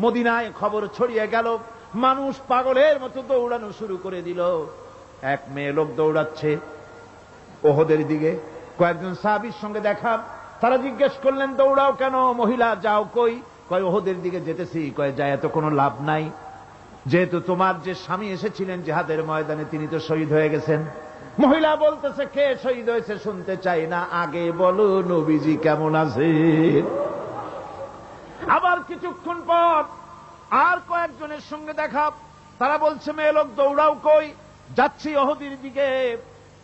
মদিনায় খবর ছড়িয়ে গেল, মানুষ পাগলের মতো দৌড়ানো শুরু করে দিল। এক মেয়ে লোক দৌড়াচ্ছে ওহদের দিকে। কয়েকজন সাহাবীর সঙ্গে দেখা, তারা জিজ্ঞেস করলেন দৌড়াও কেন, মহিলা যাও কই? কয় ওহদের দিকে যেতেছি। কয় যায় এত কোনো লাভ নাই, যেহেতু তোমার যে স্বামী এসেছিলেন জিহাদের ময়দানে তিনি তো শহীদ হয়ে গেছেন। মহিলা বলতেছে কে শহীদ হয়েছে শুনতে চাই না, আগে বলো নবীজি কেমন আছে। আবার কিছুক্ষণ পর আর কয়েকজনের সঙ্গে দেখা, তারা বলছে মেয়ে লোক দৌড়াও কই? যাচ্ছি ওহদের দিকে।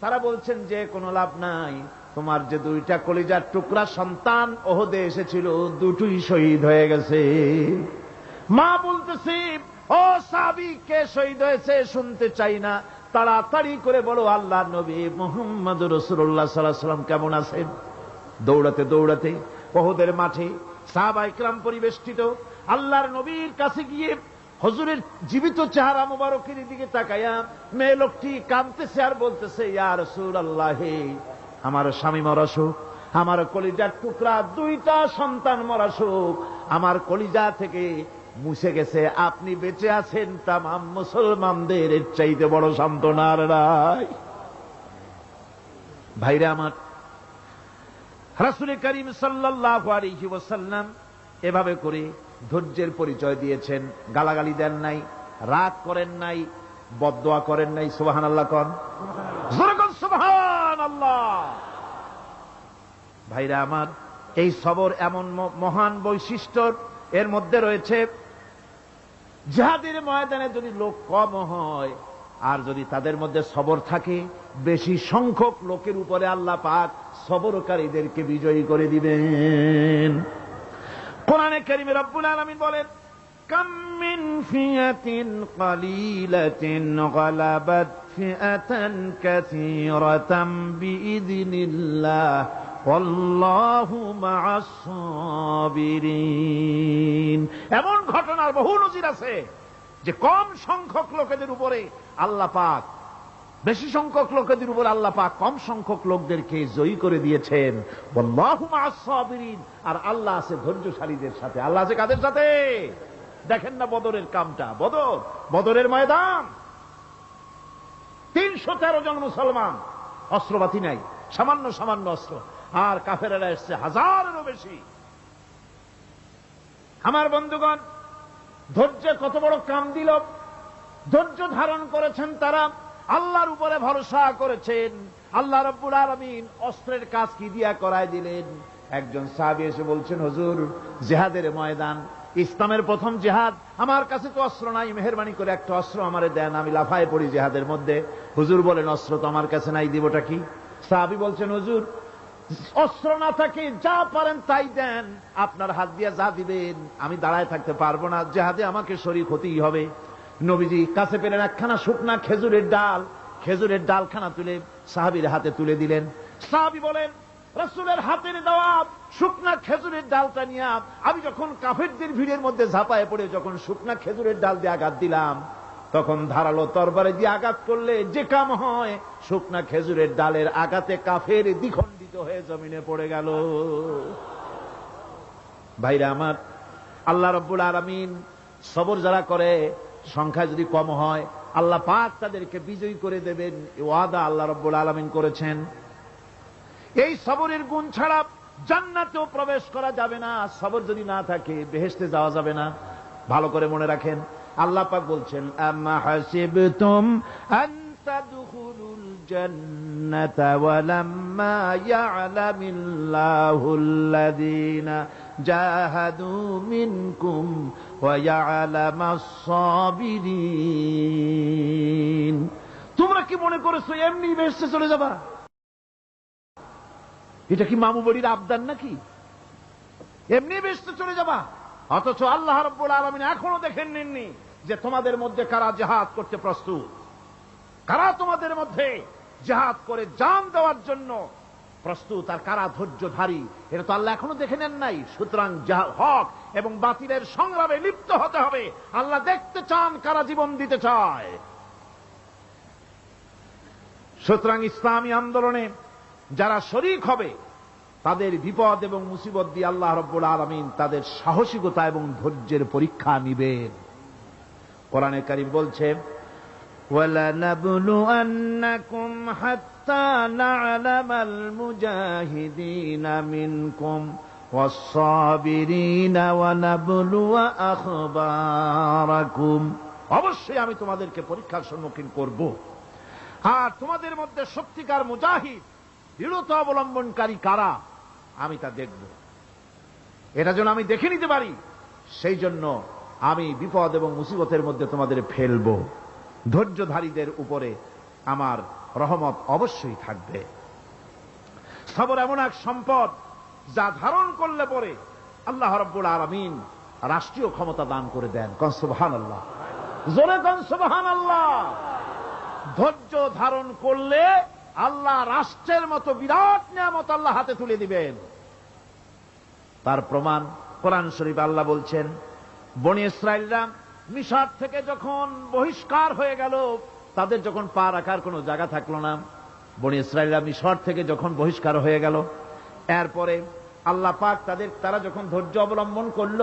তারা বলছেন যে কোনো লাভ নাই, তোমার যে দুইটা কলিজার টুকরা সন্তান ওহদে এসেছিল দুটোই শহীদ হয়ে গেছে। মা বলতেছি ও সাহাবী কে শহীদ হয়েছে শুনতে চাই না, তাড়াতাড়ি করে বলো আল্লাহর নবী মুহাম্মদুর রাসূলুল্লাহ সাল্লাল্লাহু আলাইহি ওয়াসাল্লাম কেমন আছেন। দৌড়াতে দৌড়াতে ওহদের মাঠে সাহাবায়ে কিরাম পরিবেষ্টিত। আল্লাহর নবীর কাছে গিয়ে হুজুরের জীবিত চেহারা মুবারকের দিকে তাকায়া মেয়ে লোকটি কাঁদতেছে আর বলতেছে ইয়া রাসূলুল্লাহ, আমার স্বামী মরা শোক, আমার কলিজার টুকরা দুইটা সন্তান মরা শোক আমার কলিজা থেকে মুছে গেছে, আপনি বেঁচে আছেন তামাম মুসলমানদের এর চাইতে বড় সান্ত্বনা আর নাই। ভাইরা আমার, রাসূল করিম সাল্লাল্লাহু আলাইহি ওয়াসাল্লাম এভাবে করে ধৈর্যের পরিচয় দিয়েছেন। গালাগালি দেন নাই, রাগ করেন নাই, বদদোয়া করেন নাই। সুবহানাল্লাহ কোন, সুবহানাল্লাহ। ভাইরা আমার, এই সবর এমন মহান বৈশিষ্ট্য এর মধ্যে রয়েছে, জিহাদের ময়দানে যদি লোক কম হয় আর যদি তাদের মধ্যে সবর থাকে, বেশি সংখ্যক লোকের উপরে আল্লাহ পাক সবরকারীদেরকে বিজয়ী করে দিবেন। কোরআনে কারীমে রব্বুল আলামিন বলেন কাম মিন ফিয়াতিন কালিলাতিন গালাবাত ফিআতান কাসীরাতাম বিইذনিল্লাহ ওয়াল্লাহু মা'আস সাবিরিন। এমন ঘটনার বহু নজির আছে যে কম সংখ্যক লোকেদের উপরে আল্লাহ পাক, বেশি সংখ্যক লোকেদের উপর আল্লাহ পাক কম সংখ্যক লোকদেরকে জয়ী করে দিয়েছেন। ওয়াল্লাহু মা'আস সাবিরিন, আর আল্লাহ আছে ধৈর্যশালীদের সাথে। আল্লাহ আছে কাদের সাথে? দেখেন না বদরের কামটা, বদরের ময়দান, 313 জন মুসলমান, অস্ত্রপাতি নাই, সামান্য সামান্য অস্ত্র, আর কাফেরেরা এসছে হাজারেরও বেশি। আমার বন্ধুগণ, ধৈর্য কত বড় কাম দিল, ধৈর্য ধারণ করেছেন তারা, আল্লাহর উপরে ভরসা করেছেন। আল্লাহ রাব্বুল আলামিন অস্ত্রের কাজ কি দিয়া করায় দিলেন। একজন সাহাবী এসে বলছেন হুজুর, জিহাদের ময়দান, ইসলামের প্রথম জিহাদ, আমার কাছে তো অস্ত্র নাই, মেহেরবানি করে একটা অস্ত্র আমারে দেন, আমি লাফায় পড়ি জিহাদের মধ্যে। হুজুর বলেন অস্ত্র তো আমার কাছে নাই, দিবটা কি? সাহাবী বলছেন হুজুর, অস্ত্র না থাকে যা পারেন তাই দেন, আপনার হাত দিয়ে যা দিবেন আমি দাঁড়ায় থাকতে পারবো না, জিহাদে আমাকে শরীক হতেই হবে। নবীজি কাছে পেলেন একখানা শুকনা খেজুরের ডাল, খেজুরের ডালখানা তুলে সাহাবীর হাতে তুলে দিলেন। সাহাবী বলেন রাসূলের হাতের দেওয়া শুকনা খেজুরের ডালটা নিয়ে আমি যখন কাফেরদের ভিড়ের মধ্যে ঝাঁপায় পড়ে যখন শুকনা খেজুরের ডাল দিয়ে আঘাত দিলাম, তখন ধারালো তরবারে দিয়ে আঘাত করলে যে কাম হয়, শুকনা খেজুরের ডালের আঘাতে কাফের দ্বিখণ্ডিত হয়ে জমিনে পড়ে গেল। ভাইরা আমার, আল্লাহ রাব্বুল আলামিন সবর যারা করে, সংখ্যা যদি কম হয় আল্লাহ পাক তাদেরকে বিজয়ী করে দেবেন, এই ওয়াদা আল্লাহ রাব্বুল আলামিন করেছেন। এই সবরের গুণ ছাড়া জান্নাতেও প্রবেশ করা যাবে না, সবর যদি না থাকে বেহেশতে যাওয়া যাবে না। ভালো করে মনে রাখেন, আল্লাহ পাক বলছেন আম্মা হাসিবতুম আন তাদখুলুল জান্নাতা ওয়া লাম্মা ইয়া'লামিল্লাহুল্লাযীনা জাহাদু মিনকুম ওয়া ইয়া'লামাস সাবিরিন। তোমরা কি মনে করেছো এমনি বেহেশতে চলে যাবা? এটা কি মামু বাড়ির আবদার নাকি? এমনি বেহেশতে চলে যাবা? অথচ আল্লাহ রাব্বুল আলামিন এখনো দেখেন নেননি যে তোমাদের মধ্যে কারা জিহাদ করতে প্রস্তুত, কারা তোমাদের মধ্যে জিহাদ করে জান দেওয়ার জন্য প্রস্তুত, আর কারা ধৈর্যধারী, এটা তো আল্লাহ এখনো দেখে নেন নাই। সুতরাং হক এবং বাতিলের সংগ্রামে লিপ্ত হতে হবে। আল্লাহ দেখতে চান কারা জীবন দিতে চায়। সুতরাং ইসলামী আন্দোলনে যারা শরীক হবে তাদের বিপদ এবং মুসিবত দিয়ে আল্লাহ রাব্বুল আলামিন তাদের সাহসিকতা এবং ধৈর্যের পরীক্ষা নিবেন। কোরআনে কারীম বলছে, وَلَنَبْلُوَنَّكُمْ حَتَّى نَعْلَمَ الْمُجَاهِدِينَ مِنكُمْ وَالصَّابِرِينَ وَنَبْلُوَ أَخْبَارَكُمْ। অবশ্যই আমি তোমাদেরকে পরীক্ষার সম্মুখীন করব, আর তোমাদের মধ্যে সত্যিকার মুজাহিদ, দৃঢ়তা অবলম্বনকারী কারা আমি তা দেখব। এটা যেন আমি দেখে নিতে পারি, সেই জন্য আমি বিপদ এবং মুসিবতের মধ্যে তোমাদের ফেলব। ধৈর্যধারীদের উপরে আমার রহমত অবশ্যই থাকবে। সবর এমন এক সম্পদ যা ধারণ করলে পরে আল্লাহ রাব্বুল আলামিন রাষ্ট্রীয় ক্ষমতা দান করে দেন। কোন সুবহানাল্লাহ, জোরে কোন সুবহানাল্লাহ। ধৈর্য ধারণ করলে আল্লাহ রাষ্ট্রের মতো বিরাট নিয়ামত আল্লাহ হাতে তুলে দিবেন। তার প্রমাণ কোরআন শরীফে আল্লাহ বলছেন, বনি ইসরাইলরা মিশর থেকে যখন বহিষ্কার হয়ে গেল, তাদের যখন পা রাখার কোনো জায়গা থাকলো না, বনি ইসরাইলরা মিশর থেকে যখন বহিষ্কার হয়ে গেল, এরপরে আল্লাহ পাক তারা যখন ধৈর্য অবলম্বন করল,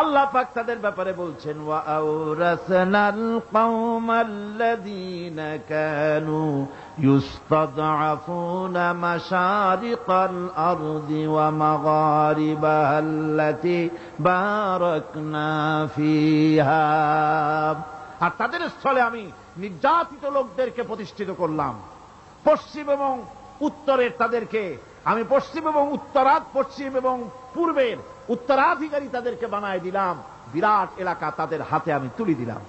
আল্লাহ পাক তাদের ব্যাপারে বলছেন, ওয়া আওরাসনাল কওমাল্লাযীনা কানু ইউস্তাদআফুনা মাশারিকাল আরদি ওয়া মাগারিবাহাল্লাতী বারাকনা ফিহা। আর তাদের স্থলে আমি নির্যাতিত লোকদেরকে প্রতিষ্ঠিত করলাম। পশ্চিম এবং উত্তরের তাদেরকে আমি পশ্চিম এবং পূর্বের উত্তরাধিকারী তাদেরকে বানায় দিলাম। বিরাট এলাকা তাদের হাতে আমি তুলে দিলাম।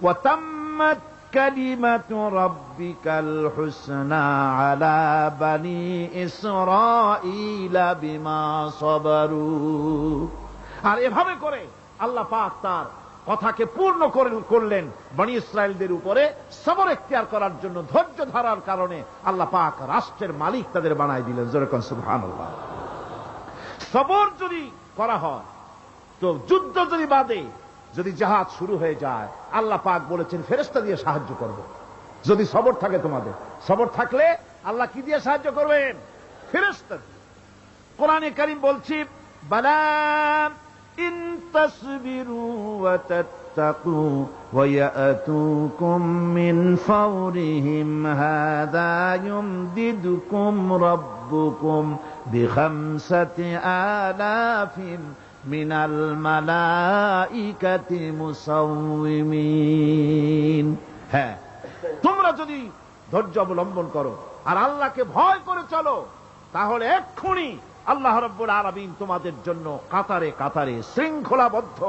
ওয়া তাম্মাত কালিমাতু রাব্বিকাল হুসনা আলা বানি ইসরাঈলা বিমা সাবারু। আর এভাবে করে আল্লাহ পাক তার কথাকে পূর্ণ করলেন বনি ইসরায়েলদের উপরে। সবর এখতিয়ার করার জন্য, ধৈর্য ধরার কারণে আল্লাহ পাক রাষ্ট্রের মালিক তাদের বানায় দিলেন। জোরে কোন সুবহানাল্লাহ। সবর যদি করা হয়, তো যুদ্ধ যদি বাদে, যদি জিহাদ শুরু হয়ে যায়, আল্লাহ পাক বলেছেন ফেরেশতা দিয়ে সাহায্য করব। যদি সবর থাকে তোমাদের, সবর থাকলে আল্লাহ কি দিয়ে সাহায্য করবেন? ফেরেশতা। কোরআনে কারীম বলছি, বালা ইন তাসবিরু ওয়া তাত্তাকু ওয়া ইয়াতুকুম মিন ফাওরিহিম হাযা ইউমদিদুকুম রাব্বুকুম বিখামসাতি আলাফিন মিনাল মালাইকাতি মুসাউমিমিন। হ্যাঁ, তোমরা যদি ধৈর্য অবলম্বন করো আর আল্লাহকে ভয় করে চলো, তাহলে এক্ষুনি আল্লাহ রাব্বুল আলামিন তোমাদের জন্য কাতারে কাতারে শৃঙ্খলাবদ্ধ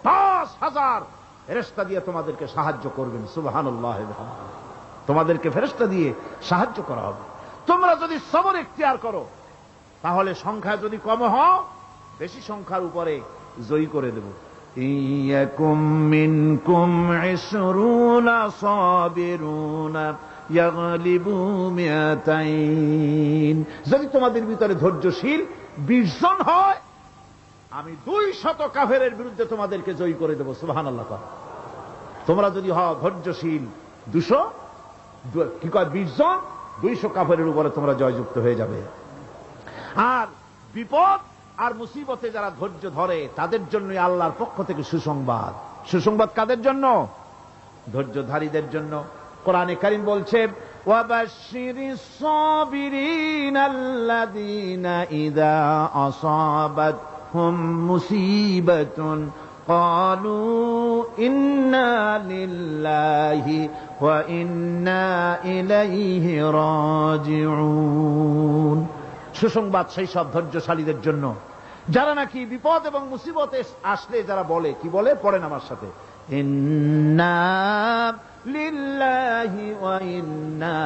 ৫,০০০ ফেরেশতা দিয়ে তোমাদেরকে সাহায্য করবেন। সুবহানাল্লাহ। তোমাদেরকে ফেরেশতা দিয়ে সাহায্য করা হবে। তোমরা যদি সবর এখতিয়ার করো, তাহলে সংখ্যা যদি কম হও, বেশি সংখ্যার উপরে জয়ী করে দেব। ইয়াকুম মিনকুম ২০ সাবিরুনা ইয়াগলিবু মিয়াতাইন। যদি তোমাদের ভিতরে ধৈর্যশীল ২০ জন হয়, আমি ২০০ কাফেরের বিরুদ্ধে তোমাদেরকে জয়ী করে দেব। সুবহানাল্লাহ। তোমরা যদি হও ধৈর্যশীল ২০ জন, ২০০ কাফেরের উপরে তোমরা জয়যুক্ত হয়ে যাবে। আর বিপদ আর মুসিবতে যারা ধৈর্য ধরে, তাদের জন্য আল্লাহর পক্ষ থেকে সুসংবাদ। সুসংবাদ কাদের জন্য? ধৈর্যধারীদের জন্য। কোরআনে কারীম বলছে, ওয়াবাশশিরিস সাবিরিনাল্লাযীনা ইযা আসাবাতহুম মুসিবাতুন ক্বালু ইন্না লিল্লাহি ওয়া ইন্না ইলাইহি রাজিউন। সুসংবাদ সেই সব ধৈর্যশালীদের জন্য যারা নাকি বিপদ এবং মুসিবতে আসলে যারা বলে, কি বলে? পড়েন আমার সাথে, ইন্না লিল্লাহি ওয়া ইন্না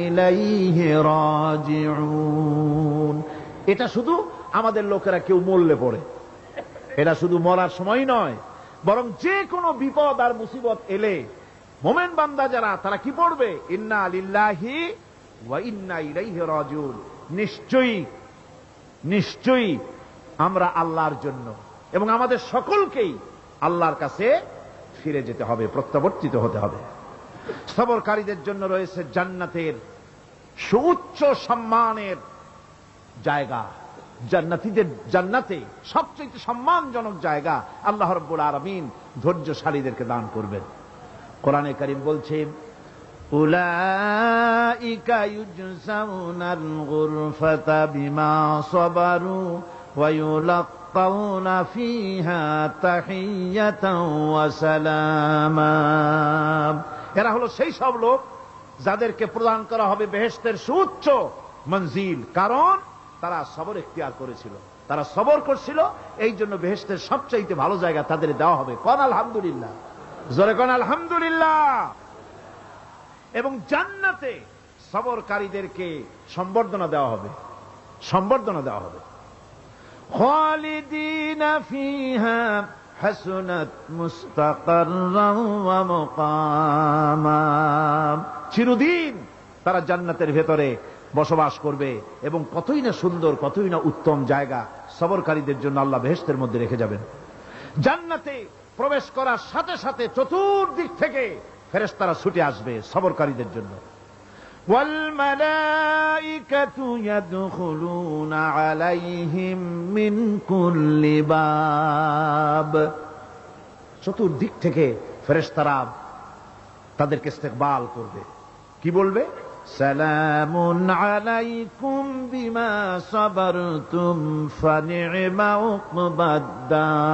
ইলাইহি রাজিউন। এটা শুধু আমাদের লোকেরা কেউ মরলে পড়ে, এটা শুধু মরার সময় নয়, বরং যে কোনো বিপদ আর মুসিবত এলে মোমেন বান্দা যারা, তারা কি পড়বে? ইন্না লিল্লাহি ওয়া ইন্না ইলাইহি রাজিউন। নিশ্চয়ই আমরা আল্লাহর জন্য এবং আমাদের সকলকেই আল্লাহর কাছে ফিরে যেতে হবে, প্রত্যাবর্তিত হতে হবে। সবরকারীদের জন্য রয়েছে জান্নাতের সুউচ্চ সম্মানের জায়গা। জান্নাতীদের জান্নাতে সবচেয়ে সম্মানজনক জায়গা আল্লাহ রাব্বুল আলামিন ধৈর্যশালীদেরকে দান করবেন। কোরআনে কারীম বলছে, উলাইকা ইউজসাউনাল গুরফাতা বিমা সাবারু ওয়া ইউলাক্কাউনা ফিহা তাহিয়াতান ওয়া সালামা। এরা হলো সেই সব লোক যাদেরকে প্রদান করা হবে বেহেশতের সুউচ্চ মঞ্জিল, কারণ তারা সবর ইখতিয়ার করেছিল, তারা সবর করছিল, এই জন্য বেহেশতের সবচাইতে ভালো জায়গা তাদের দেওয়া হবে। কোন আলহামদুলিল্লাহ, জোরে কোন আলহামদুলিল্লাহ। এবং জান্নাতে সবরকারীদেরকে সম্বর্ধনা দেওয়া হবে, সম্বর্ধনা দেওয়া হবে। খালিদিনা ফিহা হাসুনাত মুস্তাকাররান ওয়া মুকামা। চিরদিন তারা জান্নাতের ভেতরে বসবাস করবে এবং কতই না সুন্দর, কতই না উত্তম জায়গা সবরকারীদের জন্য আল্লাহ বেহেশতের মধ্যে রেখে যাবেন। জান্নাতে প্রবেশ করার সাথে সাথে চতুর্দিক থেকে ফেরেশতারা ছুটে আসবে সবরকারীদের জন্য। ওয়াল মালাইকাতু ইয়াদখুলুনা আলাইহিম মিন কুল্লি বাব। চতুর্দিক থেকে ফেরেশতারা তাদেরকে ইস্তেকবাল করবে, কি বলবে? সালামুন আলাইকুম বিমা সাবারতুম ফানি'মা উকবাদ-দার।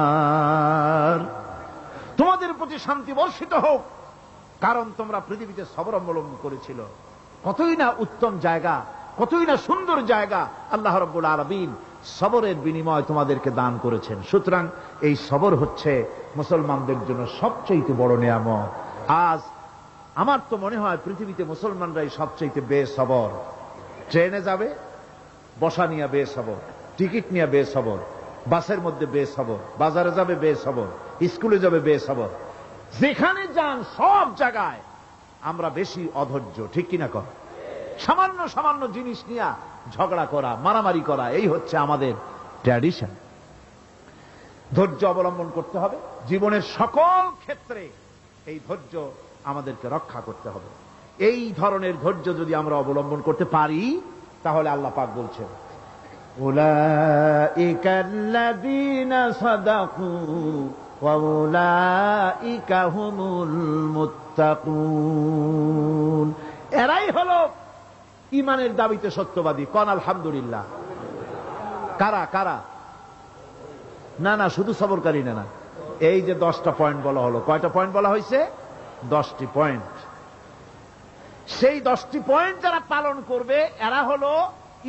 তোমাদের প্রতি শান্তি বর্ষিত হোক, কারণ তোমরা পৃথিবীতে সবর অবলম্বন করেছিল। কতই না উত্তম জায়গা, কতই না সুন্দর জায়গা আল্লাহ রাব্বুল আলামিন সবরের বিনিময় তোমাদেরকে দান করেছেন। সুতরাং এই সবর হচ্ছে মুসলমানদের জন্য সবচেয়ে বড় নিয়ামত। আজ আমার তো মনে হয় পৃথিবীতে মুসলমানরাই সবচেয়ে বেসবর। ট্রেনে যাবে, বসা নিয়ে বেসবর, টিকিট নিয়ে বেসবর, বাসের মধ্যে বেসবর, বাজারে যাবে বেসবর, স্কুলে যাবে বেসবর, যেখানে যান সব জায়গায় আমরা বেশি অধৈর্য, ঠিক কিনা কর? সামান্য সামান্য জিনিস নিয়ে ঝগড়া করা, মারামারি করা, এই হচ্ছে আমাদের ট্র্যাডিশন। ধৈর্য অবলম্বন করতে হবে জীবনের সকল ক্ষেত্রে, এই ধৈর্য আমাদেরকে রক্ষা করতে হবে। এই ধরনের ধৈর্য যদি আমরা অবলম্বন করতে পারি, তাহলে আল্লাহ পাক বলছেন, উলাইকাল্লাযীনা সাদাকু ওয়া উলাইকা হুমুল মুত্তাকুন। এরাই হলো ঈমানের দাবিতে সত্যবাদী। কোন আলহামদুলিল্লাহ। কারা কারা? না না, শুধু সবরকারী না, এই যে 10টা পয়েন্ট বলা হলো, কয়টা পয়েন্ট বলা হয়েছে? 10টি পয়েন্ট। সেই 10টি পয়েন্ট যারা পালন করবে এরা হলো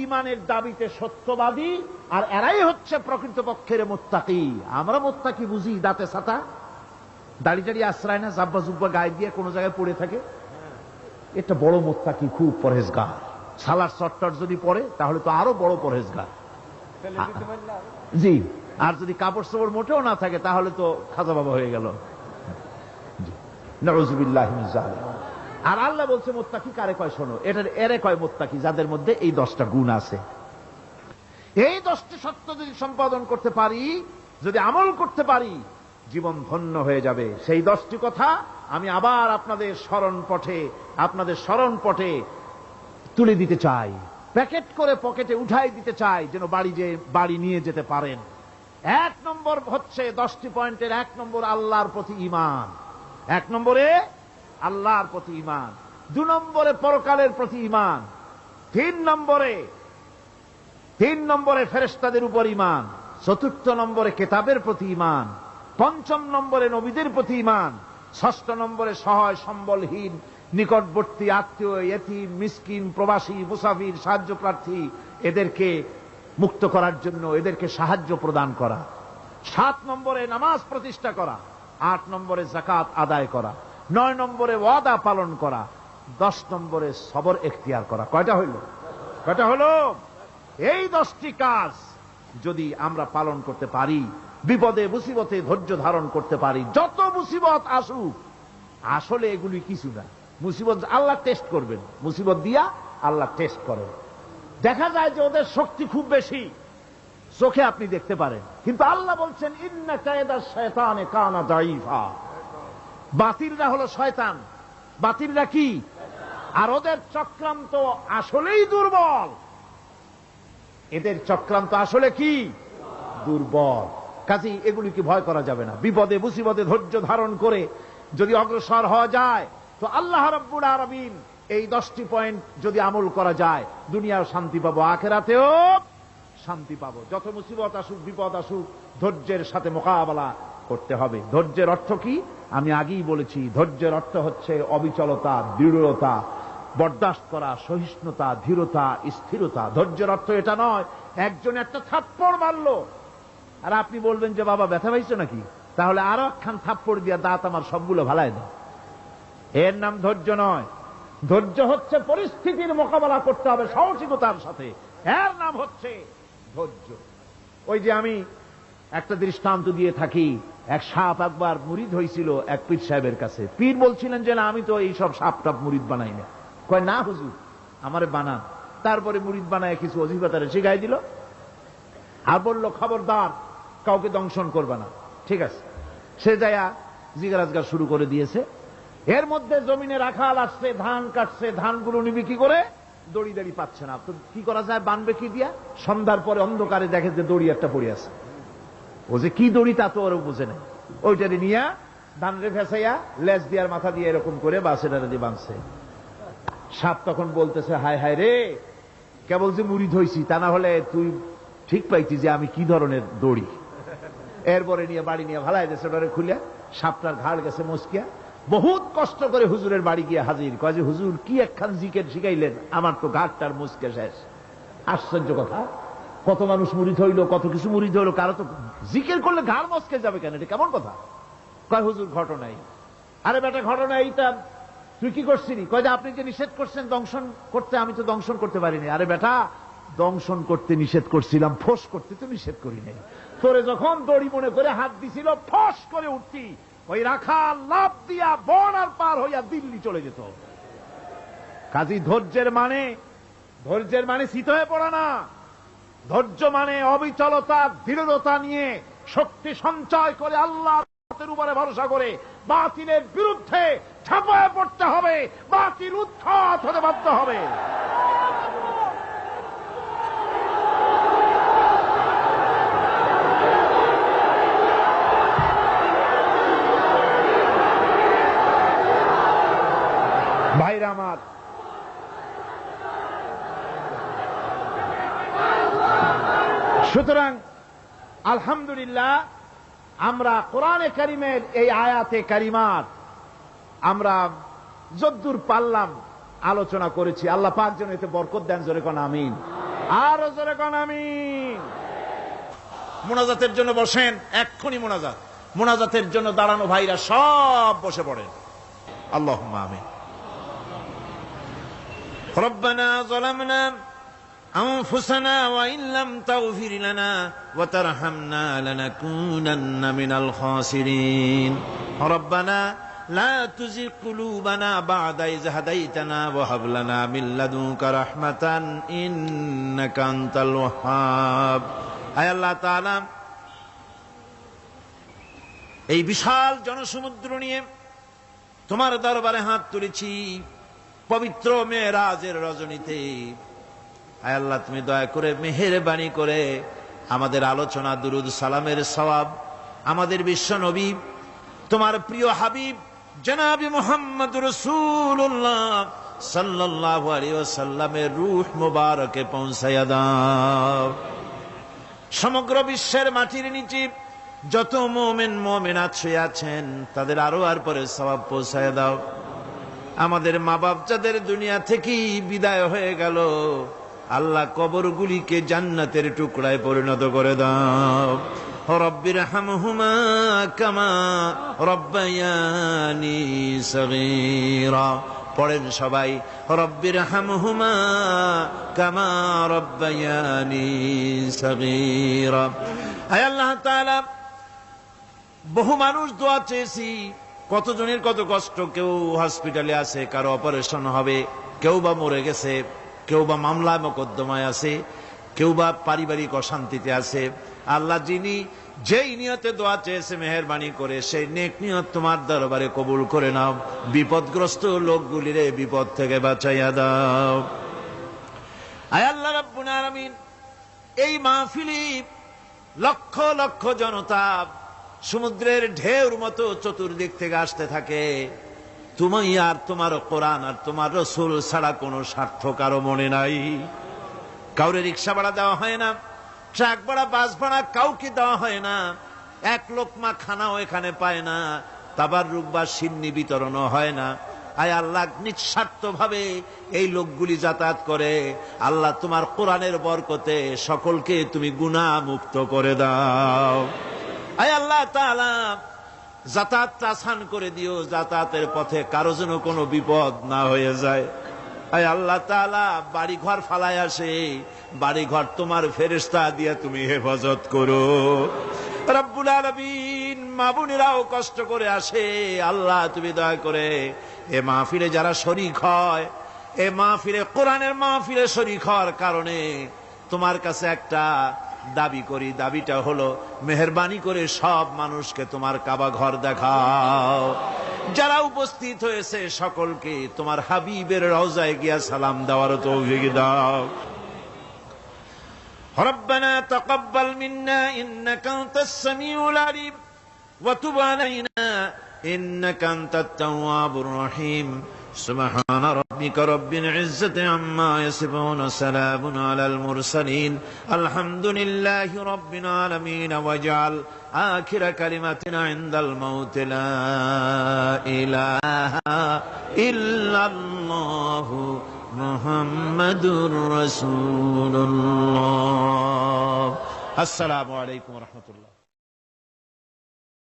ঈমানের দাবিতে সত্যবাদী, আর এরাই হচ্ছে প্রকৃতপক্ষের মুত্তাকি। আমরা মুত্তাকি বুঝি দাঁতে ছাতা, দাড়ি টাড়ি আশ্রয় না, জাব্বা জুব্বা গায়ে দিয়ে কোনো জায়গায় পড়ে থাকে, এটা বড় মুত্তাকি, খুব পরহেজগার। সালার চট্টর যদি পড়ে তাহলে তো আরো বড় পরহেজগার। জি, আর যদি কাপড় চোপড় মোটেও না থাকে তাহলে তো খাজা বাবা হয়ে গেল। নাউযুবিল্লাহি মিন যালিক। আর আল্লাহ বলছে মুত্তাকি কারে কয় শোনো, এরে কয় মুত্তাকি যাদের মধ্যে এই 10টা গুণ আছে। এই 10টি সত্য যদি সম্পাদন করতে পারি, যদি আমল করতে পারি, জীবন ধন্য হয়ে যাবে। সেই 10টি কথা আমি আবার আপনাদের স্মরণ পটে তুলে দিতে চাই, প্যাকেট করে পকেটে উঠাই দিতে চাই, যেন বাড়ি নিয়ে যেতে পারেন। 1 নম্বর হচ্ছে 10টি পয়েন্টের 1 নম্বর আল্লাহর প্রতি ঈমান। 1 নম্বরে আল্লাহর প্রতি ঈমান, 2 নম্বরে পরকালের প্রতি ঈমান, 3 নম্বরে ফেরেশতাদের উপর ঈমান, 4র্থ নম্বরে কিতাবের প্রতি ঈমান, 5ম নম্বরে নবীদের প্রতি ঈমান, 6ষ্ঠ নম্বরে সহায় সম্বলহীন নিকটবর্তী আত্মীয়, ইয়েতিম, মিসকিন, প্রবাসী, মুসাফির, সাহায্য প্রার্থী, এদেরকে মুক্ত করার জন্য এদেরকে সাহায্য প্রদান করা, 7 নম্বরে নামাজ প্রতিষ্ঠা করা, 8 নম্বরে যাকাত আদায় করা, 9 নম্বরে ওয়াদা পালন করা, 10 নম্বরে সবর এখতিয়ার করা। কয়টা হইল? এই 10টি কাজ যদি আমরা পালন করতে পারি, বিপদে মুসিবতে ধৈর্য ধারণ করতে পারি, যত মুসিবত আসুক, আসলে এগুলি কিছু না। মুসিবত আল্লাহ টেস্ট করবেন, মুসিবত দিয়া আল্লাহ টেস্ট করেন। দেখা যায় যে ওদের শক্তি খুব বেশি, চোখে আপনি দেখতে পারেন, কিন্তু আল্লাহ বলছেন ইন্না কায়দাশ শায়তানে কানা দাঈফা। বাতিলরা হলো শয়তান, বাতিলরা কি? আর ওদের চক্রান্ত আসলেই দুর্বল। এদের চক্রান্ত আসলে কি? দুর্বল। কাজেই এগুলিকে ভয় করা যাবে না। বিপদে মুসিবতে ধৈর্য ধারণ করে যদি অগ্রসর হওয়া যায় তো আল্লাহ রাব্বুল আলামিন এই 10টি পয়েন্ট যদি আমল করা যায়, দুনিয়াও শান্তি পাবো, আখিরাতেও শান্তি পাবো। যত মুসিবত আসুক, বিপদ আসুক, ধৈর্যের সাথে মোকাবেলা করতে হবে। ধৈর্যের অর্থ কি? আমি আগেই বলেছি, ধৈর্যের অর্থ হচ্ছে অবিচলতা, দৃঢ়তা, বরদাস্ত করা, সহিষ্ণুতা, ধীরতা, স্থিরতা। ধৈর্যের অর্থ এটা নয় একজন একটা থাপ্পড় মারলো আর আপনি বলবেন যে বাবা ব্যথা পাইছো নাকি, তাহলে আরো একখান থাপ্পড় দিয়া দাঁত আমার সবগুলো ভালাই দেয়। এর নাম ধৈর্য নয়। ধৈর্য হচ্ছে পরিস্থিতির মোকাবেলা করতে হবে সাহসিকতার সাথে, এর নাম হচ্ছে ধৈর্য। ওই যে আমি একটা দৃষ্টান্ত দিয়ে থাকি, এক সাপ একবার মুরিদ হয়েছিল এক পীর সাহেবের কাছে। পীর বলছিলেন যে না, আমি তো এই সব সাপ টাপ মুরিদ বানাই না। কয় না হুজুর, আমারে বানান। তারপরে মুরিদ বানায় কিছু অজিফাতারে শিখাই দিল আর বলল খবরদার কাউকে দংশন করবে না। ঠিক আছে, সে যায়া জিজ্ঞাসা শুরু করে দিয়েছে। এর মধ্যে জমিনে রাখাল আসছে, ধান কাটছে, ধানগুলো নিবি কি করে, দড়ি দাড়ি পাচ্ছে না। তো কি করা যায়, বানবে কি দিয়া? সন্ধ্যার পরে অন্ধকারে দেখে যে দড়ি একটা পড়ে আছে। ও যে কি দড়ি তা তো ওরা বুঝে নেই। ওইটারে নিয়ে ধান রে ফেসাইয়া লেজ দিয়ার মাথা দিয়ে এরকম করে বাসেটারে দিয়ে বাঁধছে। সাপ তখন বলতেছে হায় হায় রে, কেবল যে মুরিদ হইছি তা না হলে তুই ঠিক পাইছি যে আমি কি ধরনের দড়ি। এরপরে নিয়ে বাড়ি নিয়ে ভালাই দিয়েছে, ওটারে খুলে সাপটার ঘাড় গেছে মস্কিয়া। বহুত কষ্ট করে হুজুরের বাড়ি গিয়ে হাজির, কয় যে হুজুর কি একখান জিকের শিখাইলেন, আমার তো ঘাটটার মুসকে শেষ। আশ্চর্য কথা, কত মানুষ মুরিদ হইল, কত কিছু মুরিদ হইল, কারো তো জিকের করলে ঘাড় মস্কে যাবে কেন, এটা কেমন কথা? কয় হুজুর ঘটনাই। আরে বেটা ঘটনা এইটা, তুই কি করছিলি? কয় যে আপনি যে নিষেধ করছেন দংশন করতে, আমি তো দংশন করতে পারিনি। আরে বেটা, দংশন করতে নিষেধ করছিলাম, ফোঁস করতে তো নিষেধ করি নাই। তোরে যখন দড়ি মনে করে হাত দিছিল, ফোঁস করে উঠতি, ওই রাখা লাভ দিয়া বন আর পার হইয়া দিল্লি চলে যেত। কাজী ধৈর্যের মানে শীত হয়ে পড়া না। ধৈর্য মানে অবিচলতা, দৃঢ়তা নিয়ে শক্তি সঞ্চয় করে আল্লাহর উপরে ভরসা করে বাতিলের বিরুদ্ধে ঝাঁপায় পড়তে হবে, বাতিল উৎখাত হতে বাধ্য হবে। ভাইরা আমার, সুতরাং আলহামদুলিল্লাহ আমরা কোরআনে কারিমের এই আয়াতে কারিমাত আমরা যদ্দূর পারলাম আলোচনা করেছি। আল্লাহ পাক যেন এতে বরকত দেন। জোরে কোন আমিন, আর জোরে কোন আমিন। মোনাজাতের জন্য বসেন, এক্ষুনি মোনাজাতের জন্য দাঁড়ানো ভাইরা সব বসে পড়েন। আল্লাহুম্মা আমিন। ربنا ظلمنا أنفسنا وإن لم تغفر لنا وترحمنا لنكونن من الخاسرين ربنا لا تزغ قلوبنا بعد إذ هديتنا وهب لنا من لدنك رحمة إنك أنت الوهاب আয় আল্লাহ তাআলা, এই বিশাল জনসমুদ্র নিয়ে তোমার দরবারে হাত তুলেছি পবিত্র মেরাজের রজনীতে। আয় আল্লাহ, তুমি দয়া করে মেহেরবানি করে আমাদের আলোচনা, দুরুদ সালামের সওয়াব আমাদের বিশ্ব নবী তোমার প্রিয় হাবিব জনাবে মুহাম্মদ রাসূলুল্লাহ সাল্লাল্লাহু আলাইহি ওয়াসাল্লামের রূহ মুবারকে পৌঁছায়া দাও। সমগ্র বিশ্বের মাটির নিচে যত মুমিন মুমিনাত শুয়ে আছেন তাদের আরো আর পরে সওয়াব পৌঁছায়া দাও। আমাদের মা বাপ যাদের দুনিয়া থেকেই বিদায় হয়ে গেল, আল্লাহ কবরগুলিকে জান্নাতের টুকরায় পরিণত করে দাও। রব্বির হামহুমা কামা রব্বায়ানি সগীরা। পড়েন সবাই, রব্বির হামহুমা কামা রব্বায়ানি সগীরা। আয় আল্লাহ তাআলা, বহু মানুষ দোয়া চেয়েছি, কতজনের কত কষ্ট, কেউ হসপিটালে আছে, কারো অপারেশন হবে, কেউ বা মরে গেছে, কেউ বা মামলায় মোকদ্দমায় আছে, কেউ বা পারিবারিক অশান্তিতে আছে। আল্লাহ যিনি যেই নিয়তে দোয়া চেয়েছে মেহেরবানি করে সেই নেক নিয়ত তোমার দরবারে কবুল করে নাও। বিপদগ্রস্ত লোকগুলিরে বিপদ থেকে বাঁচাইয়া দাও। আয় আল্লাহ রাব্বুল আলামিন, এই মাহফিলে লক্ষ লক্ষ জনতা সমুদ্রের ঢেউর মতো চতুর্দিক থেকে আসতে থাকে। তুমি আর তোমার কোরআন আর তোমার রসুল ছাড়া কোনো স্বার্থ কারো মনে নাই। কাউরে রিক্সা ভাড়া দেওয়া হয় না, ট্রাক ভাড়া, বাস ভাড়া কাউকে দেওয়া হয় না। এক লোকমা খানাও এখানে পায় না, তাবাররুক বা সিন্নি বিতরণও হয় না। আয় আল্লাহ, নিঃস্বার্থ ভাবে এই লোকগুলি যাতায়াত করে। আল্লাহ তোমার কোরআনের বরকতে সকলকে তুমি গুনাহ মুক্ত করে দাও। আয় আল্লাহ তাআলা, যাতায়াতটা আসান করে দিও, যাতায়াতের পথে কারো যেন কোনো বিপদ না হয়ে যায়। আয় আল্লাহ তাআলা, বাড়ি ঘর ফালায় আসে, বাড়ি ঘর তোমার ফেরেশতা দিয়ে তুমি হেফাজত করো। রব্বুল আলামিন, মা বোনেরাও কষ্ট করে আসে, আল্লাহ তুমি দয়া করে এ মাহফিলে যারা শরীক হয়, এ মাহফিলে কোরআনের মাহফিলে শরীক হওয়ার কারণে তোমার কাছে একটা দাবি করি। দাবিটা হলো, মেহেরবানি করে সব মানুষকে তোমার কাবা ঘর দেখাও। যারা উপস্থিত হয়েছে সকলকে তোমার হাবিবের রওজায় গিয়া সালাম দেওয়ার তৌফিক দাও। ربنا تقبل منا إنك أنت السميع العليم وتب علينا إنك أنت التواب الرحيم سبحان ربك رب العزة عما يصفون سلام على المرسلين الحمد لله رب العالمين واجعل آخر كلمتنا عند الموت لا إله إلا الله محمد رسول الله السلام عليكم ورحمة الله